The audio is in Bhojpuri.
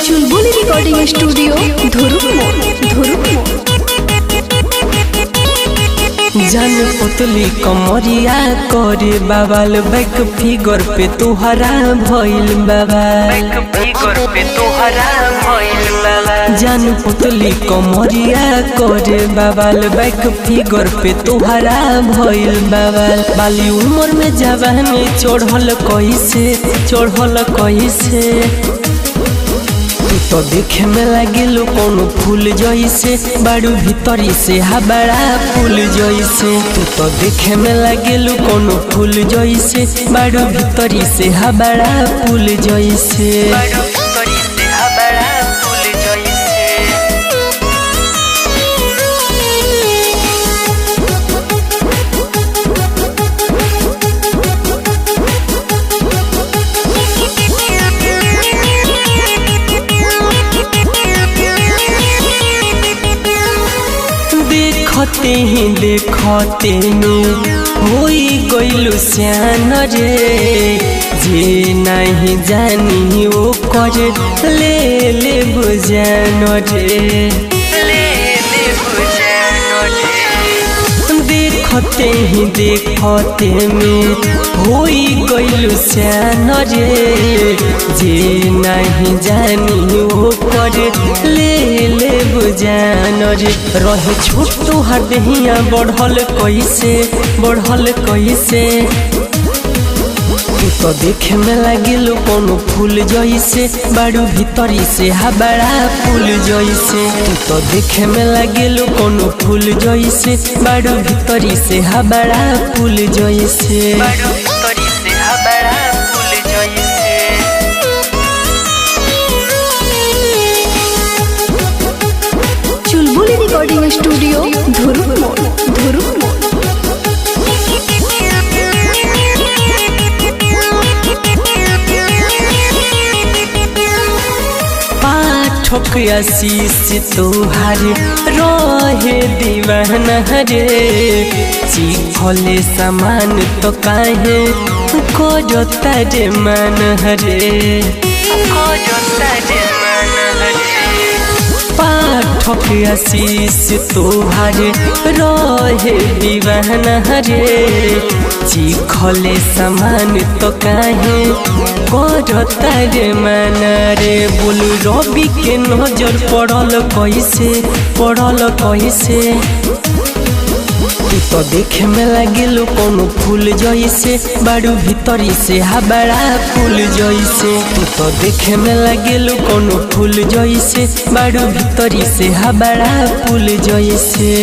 चुलबुली रिकॉर्डिंग स्टूडियो धुरुप जान पुतली कमरिया करे बाबाल बैक फिगर पे तुहरा भइल बाबा जान पुतली कमरिया करे बाबाल बैक फिगर पे तुहरा भइल बाबा बाली उम्र में जवानी चढ़ल कैसे तो देखे में लगे कोनो फूल जैसे बाड़ू भीतरी से हबड़ा फूल जैसे तू तो देखे में लगे कोनो फूल जैसे बाड़ू भीतरी से हबड़ा फूल जैसे देखते में होई गइलु स्यान रे जे नहीं जानी ओ कर ले बुझान रे देखते में होई गइलु स्यान रे जे नहीं जानी ओ कर ले बुझान रे रहे छोट तोहर देहिया बढ़ल कैसे तू तो देखे में लगे कोनो फूल जैसे बाड़ू भीतरी से हबड़ा फूल जैसे तू तो देखे में लगे कोनो फूल जैसे बाड़ू भीतरी से हबड़ा फूल जैसे चुलबुली रिकॉर्डिंग स्टूडियो धुरुप पाठक आशीष तोहार रहे दीवाना रे चिखले सामान तो काहे खोजता रे मन रे पाठक आशीष तोहार रहे दीवाना रे चिखले सामान तो काहे करता रे मन रे बोलू रवि के नजर पड़ल कैसे तू तो देखे में लगे कोनो फूल जैसे बाड़ू भीतरी से हबड़ा फूल जैसे तू तो देखे में लगे कोनो फूल जैसे बाड़ू भीतरी से हबड़ा फूल जैसे